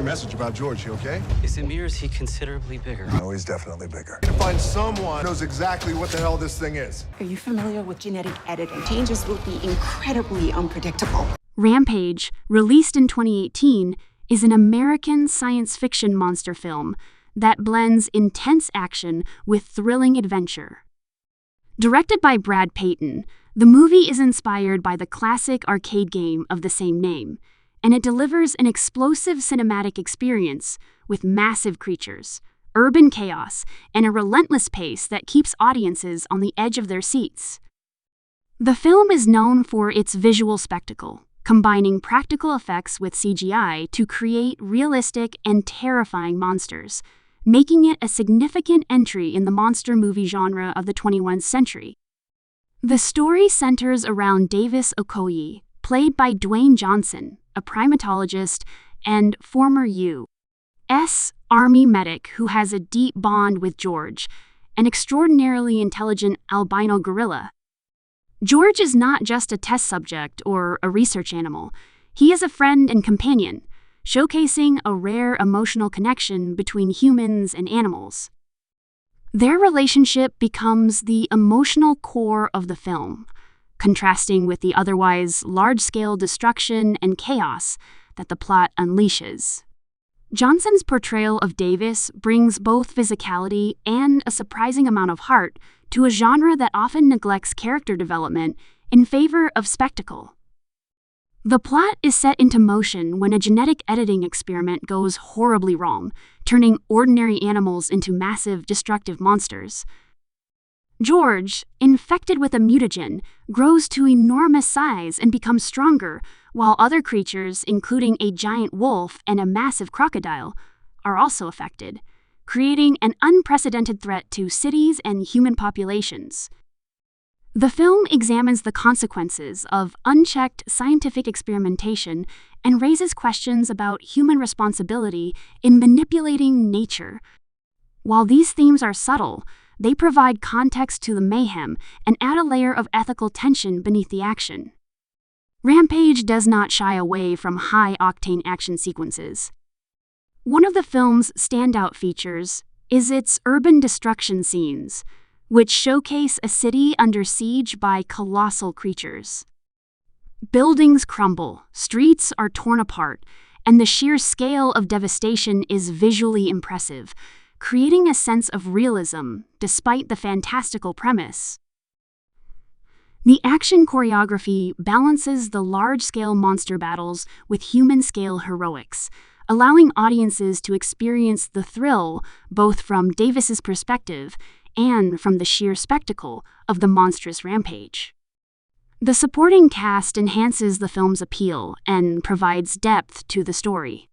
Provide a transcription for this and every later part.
message about George, you okay? Is it me or is he considerably bigger? No, he's definitely bigger. To find someone who knows exactly what the hell this thing is. Are you familiar with genetic editing? Changes will be incredibly unpredictable. Rampage, released in 2018, is an American science fiction monster film that blends intense action with thrilling adventure. Directed by Brad Peyton, the movie is inspired by the classic arcade game of the same name, and it delivers an explosive cinematic experience with massive creatures, urban chaos, and a relentless pace that keeps audiences on the edge of their seats. The film is known for its visual spectacle, combining practical effects with CGI to create realistic and terrifying monsters, making it a significant entry in the monster movie genre of the 21st century. The story centers around Davis Okoye, played by Dwayne Johnson, a primatologist and former U.S. Army medic who has a deep bond with George, an extraordinarily intelligent albino gorilla. George is not just a test subject or a research animal. He is a friend and companion, showcasing a rare emotional connection between humans and animals. Their relationship becomes the emotional core of the film, contrasting with the otherwise large-scale destruction and chaos that the plot unleashes. Johnson's portrayal of Davis brings both physicality and a surprising amount of heart to a genre that often neglects character development in favor of spectacle. The plot is set into motion when a genetic editing experiment goes horribly wrong, turning ordinary animals into massive, destructive monsters. George, infected with a mutagen, grows to enormous size and becomes stronger, while other creatures, including a giant wolf and a massive crocodile, are also affected, creating an unprecedented threat to cities and human populations. The film examines the consequences of unchecked scientific experimentation and raises questions about human responsibility in manipulating nature. While these themes are subtle, they provide context to the mayhem and add a layer of ethical tension beneath the action. Rampage does not shy away from high-octane action sequences. One of the film's standout features is its urban destruction scenes, which showcase a city under siege by colossal creatures. Buildings crumble, streets are torn apart, and the sheer scale of devastation is visually impressive, creating a sense of realism despite the fantastical premise. The action choreography balances the large-scale monster battles with human-scale heroics, allowing audiences to experience the thrill both from Davis's perspective and from the sheer spectacle of the monstrous rampage. The supporting cast enhances the film's appeal and provides depth to the story.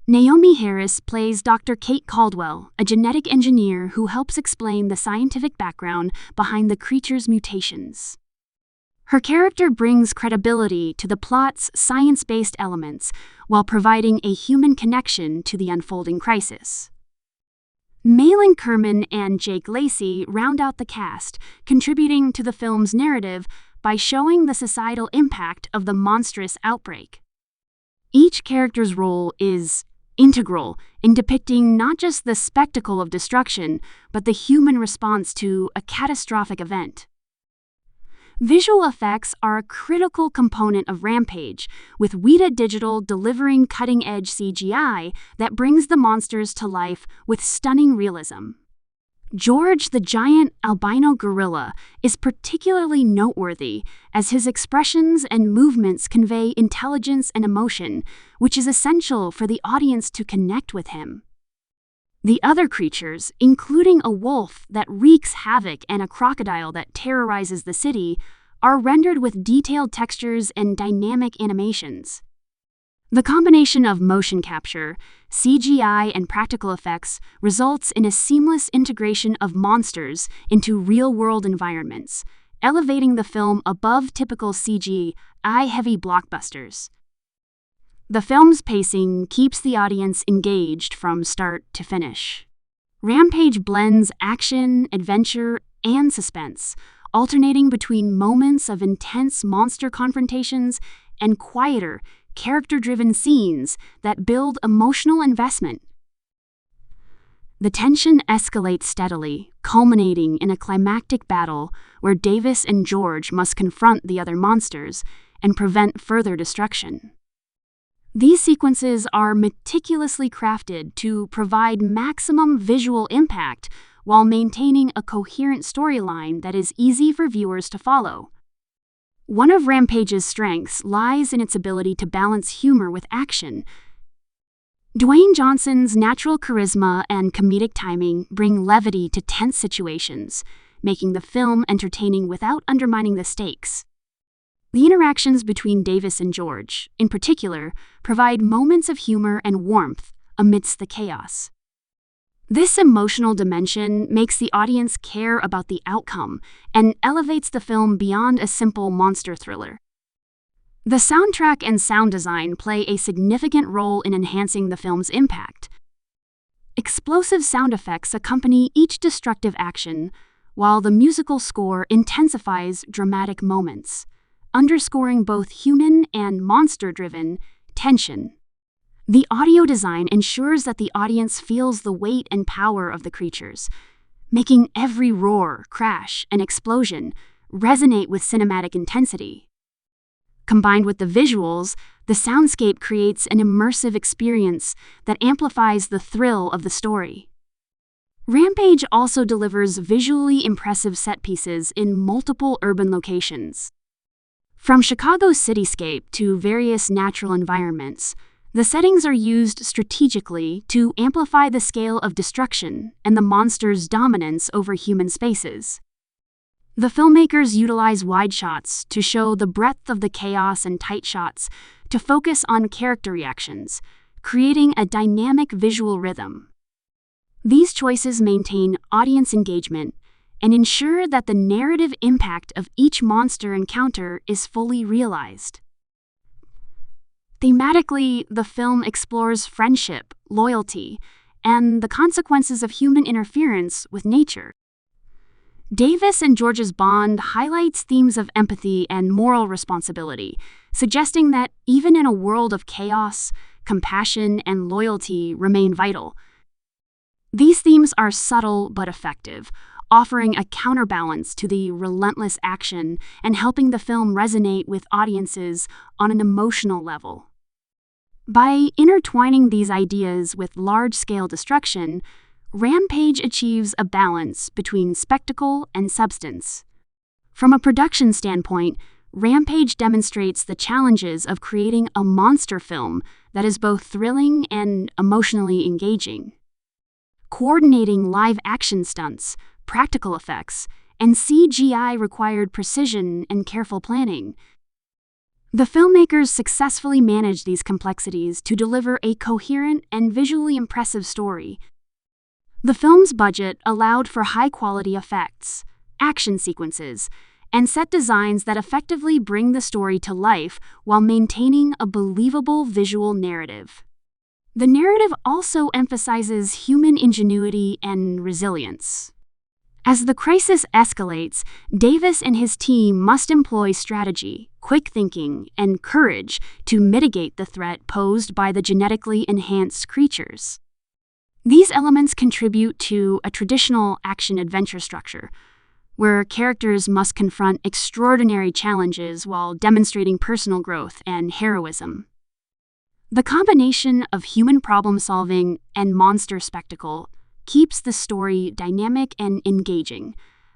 Naomie Harris plays Dr. Kate Caldwell, a genetic engineer who helps explain the scientific background behind the creature's mutations. Her character brings credibility to the plot's science-based elements while providing a human connection to the unfolding crisis. Malin Åkerman and Jake Lacy round out the cast, contributing to the film's narrative by showing the societal impact of the monstrous outbreak. Each character's role is integral in depicting not just the spectacle of destruction, but the human response to a catastrophic event. Visual effects are a critical component of Rampage, with Weta Digital delivering cutting-edge CGI that brings the monsters to life with stunning realism. George, the giant albino gorilla, is particularly noteworthy as his expressions and movements convey intelligence and emotion, which is essential for the audience to connect with him. The other creatures, including a wolf that wreaks havoc and a crocodile that terrorizes the city, are rendered with detailed textures and dynamic animations. The combination of motion capture, CGI, and practical effects results in a seamless integration of monsters into real-world environments, elevating the film above typical CGI-heavy blockbusters. The film's pacing keeps the audience engaged from start to finish. Rampage blends action, adventure, and suspense, alternating between moments of intense monster confrontations and quieter, character-driven scenes that build emotional investment. The tension escalates steadily, culminating in a climactic battle where Davis and George must confront the other monsters and prevent further destruction. These sequences are meticulously crafted to provide maximum visual impact while maintaining a coherent storyline that is easy for viewers to follow. One of Rampage's strengths lies in its ability to balance humor with action. Dwayne Johnson's natural charisma and comedic timing bring levity to tense situations, making the film entertaining without undermining the stakes. The interactions between Davis and George, in particular, provide moments of humor and warmth amidst the chaos. This emotional dimension makes the audience care about the outcome and elevates the film beyond a simple monster thriller. The soundtrack and sound design play a significant role in enhancing the film's impact. Explosive sound effects accompany each destructive action, while the musical score intensifies dramatic moments, underscoring both human and monster-driven tension. The audio design ensures that the audience feels the weight and power of the creatures, making every roar, crash, and explosion resonate with cinematic intensity. Combined with the visuals, the soundscape creates an immersive experience that amplifies the thrill of the story. Rampage also delivers visually impressive set pieces in multiple urban locations. From Chicago's cityscape to various natural environments, the settings are used strategically to amplify the scale of destruction and the monster's dominance over human spaces. The filmmakers utilize wide shots to show the breadth of the chaos and tight shots to focus on character reactions, creating a dynamic visual rhythm. These choices maintain audience engagement and ensure that the narrative impact of each monster encounter is fully realized. Thematically, the film explores friendship, loyalty, and the consequences of human interference with nature. Davis and George's bond highlights themes of empathy and moral responsibility, suggesting that even in a world of chaos, compassion and loyalty remain vital. These themes are subtle but effective, offering a counterbalance to the relentless action and helping the film resonate with audiences on an emotional level. By intertwining these ideas with large-scale destruction, Rampage achieves a balance between spectacle and substance. From a production standpoint, Rampage demonstrates the challenges of creating a monster film that is both thrilling and emotionally engaging. Coordinating live-action stunts, practical effects, and CGI required precision and careful planning. The filmmakers successfully managed these complexities to deliver a coherent and visually impressive story. The film's budget allowed for high-quality effects, action sequences, and set designs that effectively bring the story to life while maintaining a believable visual narrative. The narrative also emphasizes human ingenuity and resilience. As the crisis escalates, Davis and his team must employ strategy, quick thinking, and courage to mitigate the threat posed by the genetically enhanced creatures. These elements contribute to a traditional action-adventure structure, where characters must confront extraordinary challenges while demonstrating personal growth and heroism. The combination of human problem-solving and monster spectacle keeps the story dynamic and engaging,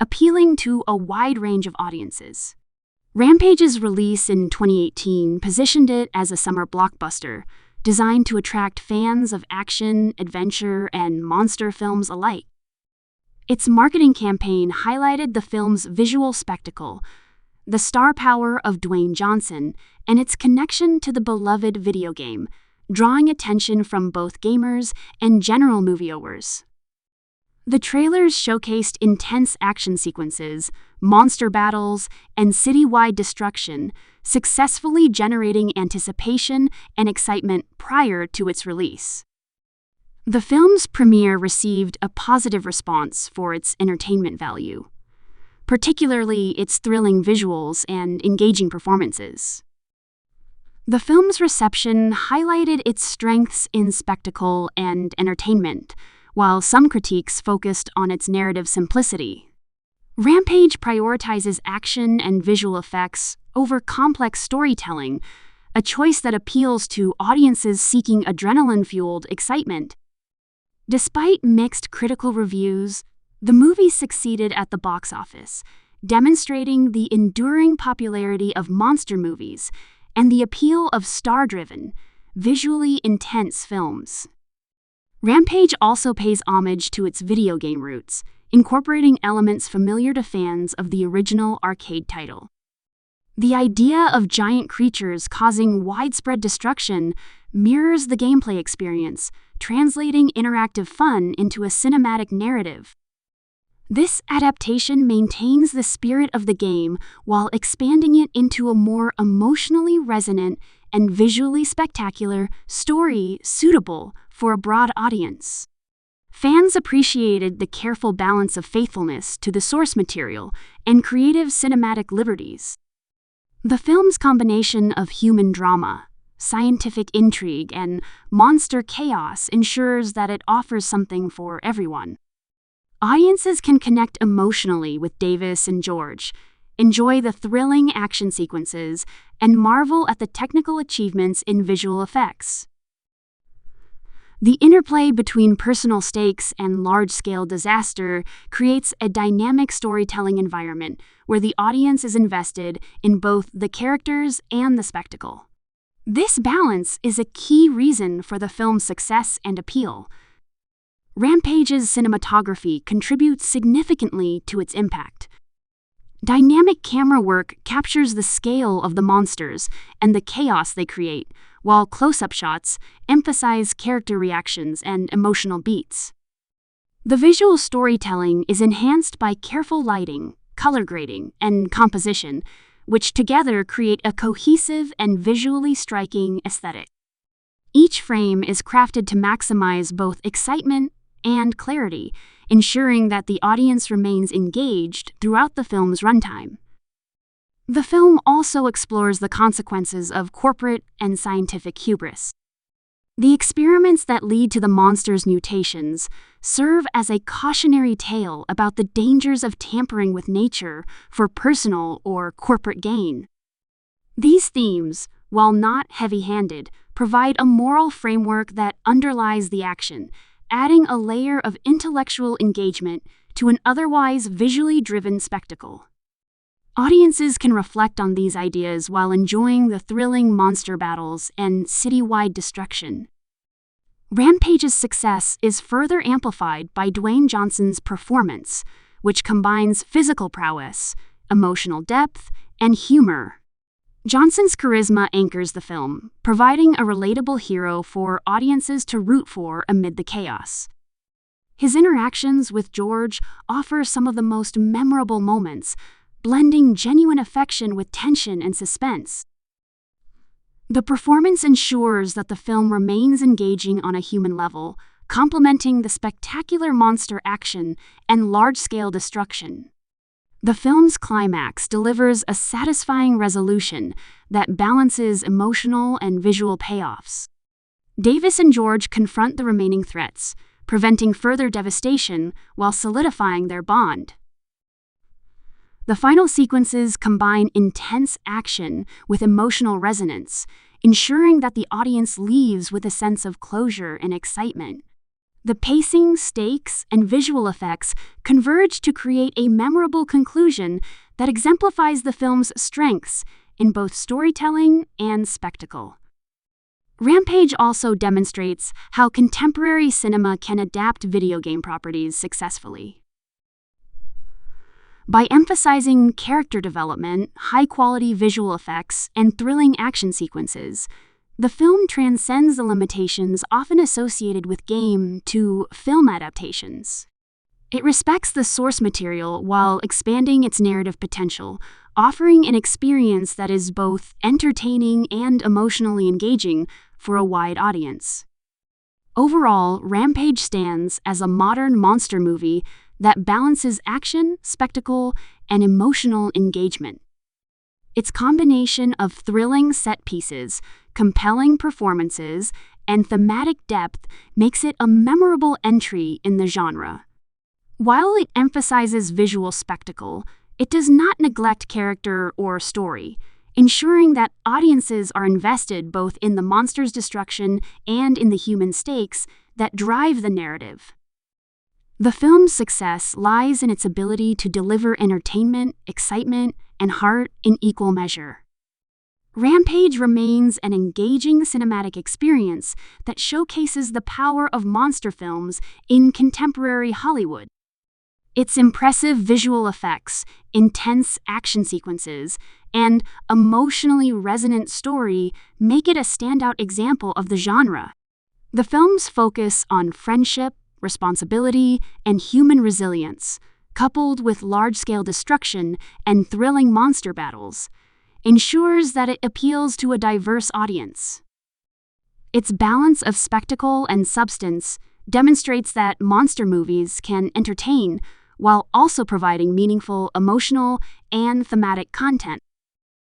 appealing to a wide range of audiences. Rampage's release in 2018 positioned it as a summer blockbuster, designed to attract fans of action, adventure, and monster films alike. Its marketing campaign highlighted the film's visual spectacle, the star power of Dwayne Johnson, and its connection to the beloved video game, drawing attention from both gamers and general moviegoers. The trailers showcased intense action sequences, monster battles, and citywide destruction, successfully generating anticipation and excitement prior to its release. The film's premiere received a positive response for its entertainment value, particularly its thrilling visuals and engaging performances. The film's reception highlighted its strengths in spectacle and entertainment, while some critiques focused on its narrative simplicity. Rampage prioritizes action and visual effects over complex storytelling, a choice that appeals to audiences seeking adrenaline-fueled excitement. Despite mixed critical reviews, the movie succeeded at the box office, demonstrating the enduring popularity of monster movies and the appeal of star-driven, visually intense films. Rampage also pays homage to its video game roots, incorporating elements familiar to fans of the original arcade title. The idea of giant creatures causing widespread destruction mirrors the gameplay experience, translating interactive fun into a cinematic narrative. This adaptation maintains the spirit of the game while expanding it into a more emotionally resonant and visually spectacular story suitable for a broad audience. Fans appreciated the careful balance of faithfulness to the source material and creative cinematic liberties. The film's combination of human drama, scientific intrigue, and monster chaos ensures that it offers something for everyone. Audiences can connect emotionally with Davis and George, enjoy the thrilling action sequences, and marvel at the technical achievements in visual effects. The interplay between personal stakes and large-scale disaster creates a dynamic storytelling environment where the audience is invested in both the characters and the spectacle. This balance is a key reason for the film's success and appeal. Rampage's cinematography contributes significantly to its impact. Dynamic camera work captures the scale of the monsters and the chaos they create, while close-up shots emphasize character reactions and emotional beats. The visual storytelling is enhanced by careful lighting, color grading, and composition, which together create a cohesive and visually striking aesthetic. Each frame is crafted to maximize both excitement and clarity, ensuring that the audience remains engaged throughout the film's runtime. The film also explores the consequences of corporate and scientific hubris. The experiments that lead to the monster's mutations serve as a cautionary tale about the dangers of tampering with nature for personal or corporate gain. These themes, while not heavy-handed, provide a moral framework that underlies the action, adding a layer of intellectual engagement to an otherwise visually driven spectacle. Audiences can reflect on these ideas while enjoying the thrilling monster battles and citywide destruction. Rampage's success is further amplified by Dwayne Johnson's performance, which combines physical prowess, emotional depth, and humor. Johnson's charisma anchors the film, providing a relatable hero for audiences to root for amid the chaos. His interactions with George offer some of the most memorable moments, blending genuine affection with tension and suspense. The performance ensures that the film remains engaging on a human level, complementing the spectacular monster action and large-scale destruction. The film's climax delivers a satisfying resolution that balances emotional and visual payoffs. Davis and George confront the remaining threats, preventing further devastation while solidifying their bond. The final sequences combine intense action with emotional resonance, ensuring that the audience leaves with a sense of closure and excitement. The pacing, stakes, and visual effects converge to create a memorable conclusion that exemplifies the film's strengths in both storytelling and spectacle. Rampage also demonstrates how contemporary cinema can adapt video game properties successfully. By emphasizing character development, high-quality visual effects, and thrilling action sequences, the film transcends the limitations often associated with game to film adaptations. It respects the source material while expanding its narrative potential, offering an experience that is both entertaining and emotionally engaging for a wide audience. Overall, Rampage stands as a modern monster movie that balances action, spectacle, and emotional engagement. Its combination of thrilling set pieces, compelling performances, and thematic depth makes it a memorable entry in the genre. While it emphasizes visual spectacle, it does not neglect character or story, ensuring that audiences are invested both in the monster's destruction and in the human stakes that drive the narrative. The film's success lies in its ability to deliver entertainment, excitement, and heart in equal measure. Rampage remains an engaging cinematic experience that showcases the power of monster films in contemporary Hollywood. Its impressive visual effects, intense action sequences, and emotionally resonant story make it a standout example of the genre. The film's focus on friendship, responsibility, and human resilience, coupled with large-scale destruction and thrilling monster battles, ensures that it appeals to a diverse audience. Its balance of spectacle and substance demonstrates that monster movies can entertain while also providing meaningful, emotional, and thematic content.